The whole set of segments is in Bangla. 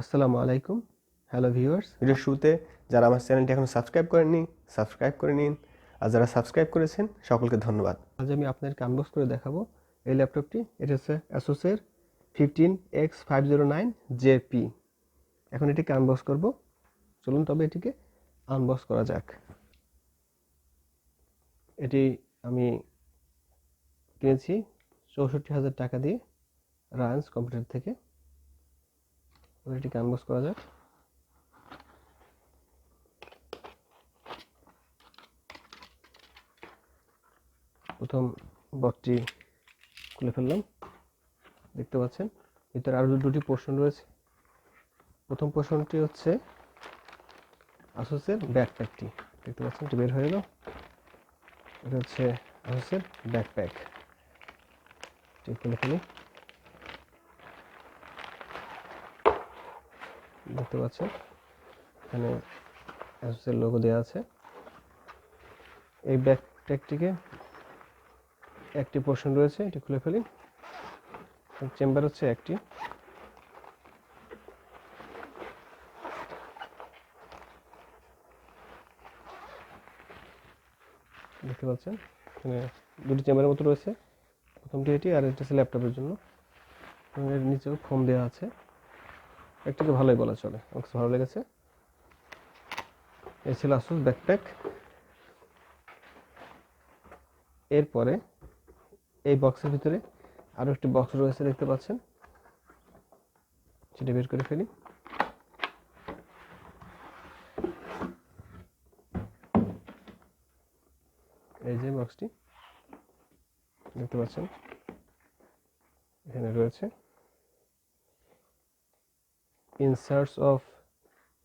আসসালামু আলাইকুম। হ্যালো ভিউয়ার্স, ভিডিওর শুরুতে যারা আমার চ্যানেলটি এখনো সাবস্ক্রাইব করেননি সাবস্ক্রাইব করে নিন, আর যারা সাবস্ক্রাইব করেছেন সকলকে ধন্যবাদ। আজ আমি আপনাদেরকে আনবক্স করে দেখাবো এই ল্যাপটপটি। এটা হচ্ছে অ্যাসুসের 15X509JP। এখন এটিকে আনবক্স করব। চলুন তবে এটিকে আনবক্স করা যাক। এটি আমি কিনেছি ৬৪,০০০ টাকা দিয়ে রায়ান্স কম্পিউটার থেকে। এটিকে আনবক্স করা যাক। প্রথম বক্সটি খুলে ফেললাম। দেখতে পাচ্ছেন ভিতরে আরো দুটি পোর্শন রয়েছে। প্রথম পোর্শনটি হচ্ছে আসুসের ব্যাকপ্যাকটি। দেখতে পাচ্ছেন এটি বের হয়ে এলো। এটা হচ্ছে আসুসের ব্যাকপ্যাক। এটি খুলে ফেলি। দেখতে পাচ্ছেন এখানে আসুসের লোগো দেওয়া আছে। এই ব্যাকপ্যাকটিকে একটি পোর্শন রয়েছে, এটি খুলে ফেলি। চেম্বার হচ্ছে একটি। দেখতে পাচ্ছেন এখানে দুটি চেম্বারের মতো রয়েছে। প্রথমটি এটি, আর এটা হচ্ছে ল্যাপটপের জন্য। এর নিচেও ফোম দেওয়া আছে। একটিকে ভালোই বলা চলে, আমার কাছে ভালো লেগেছে। এই ছিল আসুস ব্যাকপ্যাক। এরপরে এই বক্সের ভিতরে আরো একটি বক্স রয়েছে, দেখতে পাচ্ছেন। সেটা বের করে ফেলি। এই যে বক্সটি দেখতে পাচ্ছেন, এখানে রয়েছে ইনসার্টস অফ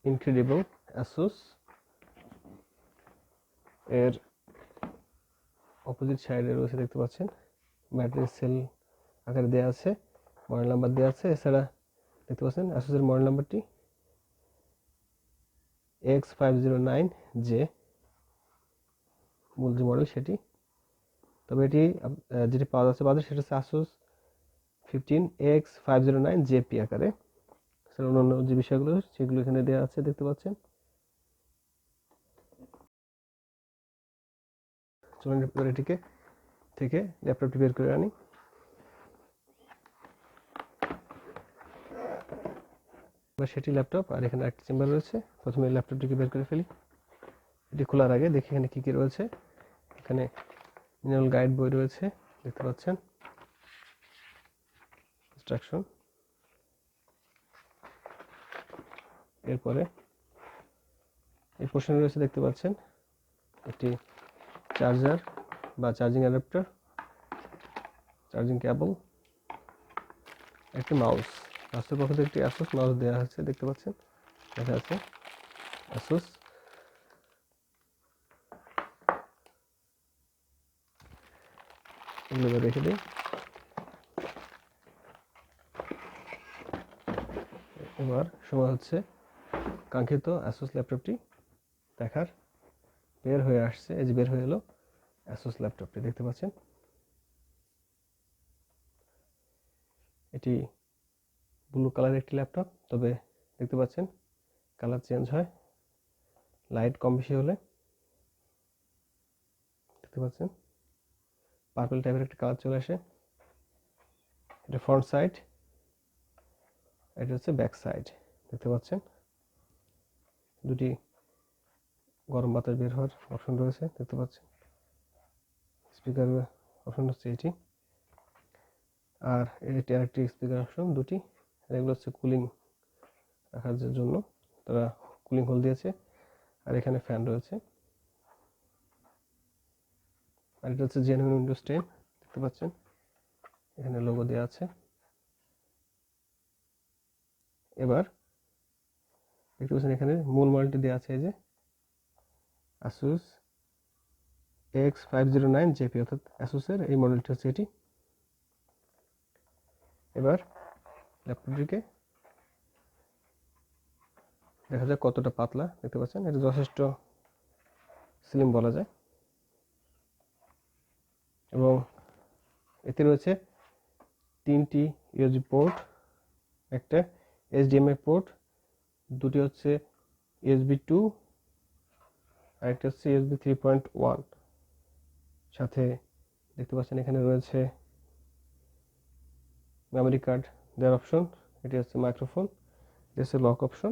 ইনক্রেডিবল অ্যাসুস। এর অপোজিট সাইডে রয়েছে, দেখতে পাচ্ছেন, ব্যাটারি সেল আকারে দেওয়া আছে, মডেল নাম্বার দেওয়া আছে। এছাড়া দেখতে পাচ্ছেন অ্যাসুসের মডেল নাম্বারটি X509J, মূল যে মডেল সেটি। তবে এটি যেটি পাওয়া যাচ্ছে বাজারে সেটা হচ্ছে আসুস 15X509JP আকারে। এছাড়া অন্যান্য যে বিষয়গুলো সেগুলো এখানে দেওয়া আছে, দেখতে পাচ্ছেন। চলুন এবার এটিকে থেকে ল্যাপটপটি বের করে আনি। সেটি ল্যাপটপ, আর এখানে একটা চেম্বার রয়েছে। প্রথমে ল্যাপটপটিকে বের করে ফেলি। এটি খোলার আগে দেখি এখানে কি কি রয়েছে। এখানে ম্যানুয়াল গাইড বই রয়েছে, দেখতে পাচ্ছেন, ইনস্ট্রাকশন। এরপরে এই পোর্শনে রয়েছে, দেখতে পাচ্ছেন, একটি চার্জার বা চার্জিং অ্যাডাপ্টার, চার্জিং কেবল, একটি মাউস। মাউসের পক্ষ থেকে একটি আসুস মাউস দেওয়া হয়েছে, দেখতে পাচ্ছেন, লেখা আছে আসুস। এগুলো রেখে দিই। এবার সময় হচ্ছে কাঙ্ক্ষিত আসুস ল্যাপটপটি দেখার। বের হয়ে আসছে, এই যে বের হয়ে এলো আসুস ল্যাপটপটি, দেখতে পাচ্ছেন। এটি ব্লু কালারের একটি ল্যাপটপ, তবে দেখতে পাচ্ছেন কালার চেঞ্জ হয় লাইট কম বেশি হলে। দেখতে পাচ্ছেন পার্পল টাইপের একটা কালার চলে আসে। এটা ফ্রন্ট সাইড, এটা হচ্ছে ব্যাক সাইড। দেখতে পাচ্ছেন দুটি গরম বাতাস বের হওয়ার অপশন রয়েছে, দেখতে পাচ্ছেন। স্পিকার অপশন হচ্ছে এটি, আর এটি আরেকটি স্পিকার অপশন দুটি। এগুলো হচ্ছে কুলিং রাখার জন্য, তারা কুলিং হোল দিয়েছে। আর এখানে ফ্যান রয়েছে। আর এটা হচ্ছে জেনুইন উইন্ডোজ 10, দেখতে পাচ্ছেন, এখানে লোগো দেওয়া আছে। এবার দেখতে পাচ্ছেন এখানে মূল মডেলটি দেওয়া আছে, এই যে Asus X509JP, অর্থাৎ Asusের এই মডেলটি হচ্ছে এটি। এবার ল্যাপটপটিকে দেখা যায় কতটা পাতলা, দেখতে পাচ্ছেন। এটা যথেষ্ট স্লিম বলা যায়। এবং এতে রয়েছে 3টি ইউএসবি পোর্ট, একটা HDMI পোর্ট, দুটি হচ্ছে USB 2 আর একটা হচ্ছে USB 3.1। সাথে দেখতে পাচ্ছেন এখানে রয়েছে মেমোরি কার্ড দেওয়ার অপশন। এটি হচ্ছে মাইক্রোফোন, এটি হচ্ছে লক অপশন,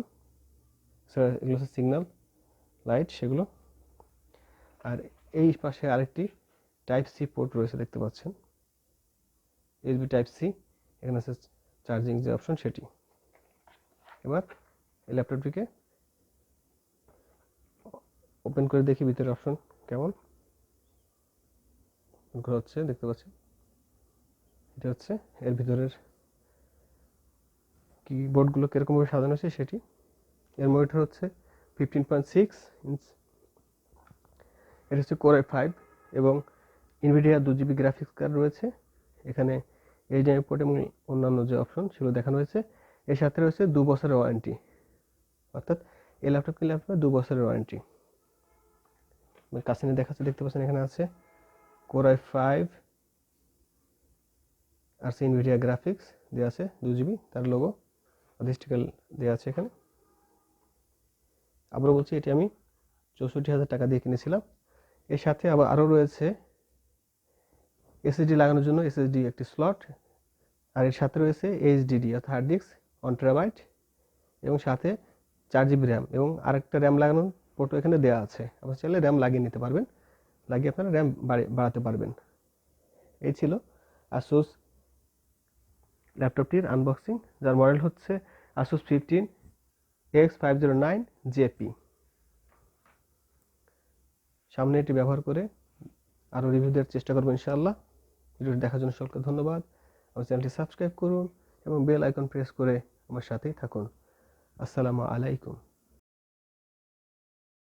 এগুলো হচ্ছে সিগন্যাল লাইট সেগুলো। আর এই পাশে আরেকটি টাইপ সি পোর্ট রয়েছে দেখতে পাচ্ছেন, USB টাইপ সি। এখানে আছে চার্জিং যে অপশন সেটি। এবার এই ল্যাপটপটিকে ওপেন করে দেখি ভিতরে অপশন কেমন হচ্ছে দেখতে পাচ্ছেন। এটা হচ্ছে এর ভিতরের কিবোর্ডগুলো কীরকমভাবে সাজানো আছে সেটি। এর মনিটর হচ্ছে 15.6 ইঞ্চ। এটা হচ্ছে Core i5 এবং NVIDIA 2GB গ্রাফিক্স কার্ড রয়েছে। এখানে HDMI পোর্ট এবং অন্যান্য যে অপশন সেগুলো দেখানো হয়েছে। এর সাথে রয়েছে 2 বছরের ওয়ারেন্টি, অর্থাৎ এই ল্যাপটপকে 2 বছরের ওয়ারেন্টি। কাছে নিয়ে দেখাচ্ছে দেখতে পাচ্ছেন এখানে আছে Core i5 আর NVIDIA গ্রাফিক্স দেওয়া আছে 2GB, তার লোগো অধিষ্ঠিকাল দেওয়া আছে এখানে। আবারও বলছি এটি আমি 64,000 টাকা দিয়ে কিনেছিলাম। এর সাথে আবার আরও রয়েছে SSD লাগানোর জন্য SSD একটি স্লট, আর এর সাথে রয়েছে HDD অর্থাৎ হার্ড ডিস্ক 1 টেরাবাইট এবং সাথে 4GB র্যাম এবং আরেকটা র্যাম লাগানোর পোর্টও এখানে দেওয়া আছে। আপনারা চাইলে র্যাম লাগিয়ে নিতে পারবেন, লাগিয়ে আপনারা র্যাম বাড়াতে পারবেন। এই ছিল Asus ল্যাপটপটির আনবক্সিং, যার মডেল হচ্ছে Asus X509JP। সামনে এটি ব্যবহার করে আরও রিভিউ দেওয়ার চেষ্টা করবো ইনশাআল্লাহ। ভিডিওটি দেখার জন্য সকলকে ধন্যবাদ। আমার চ্যানেলটি সাবস্ক্রাইব করুন এবং বেল আইকন প্রেস করে আমার সাথেই থাকুন। আসসালামু আলাইকুম।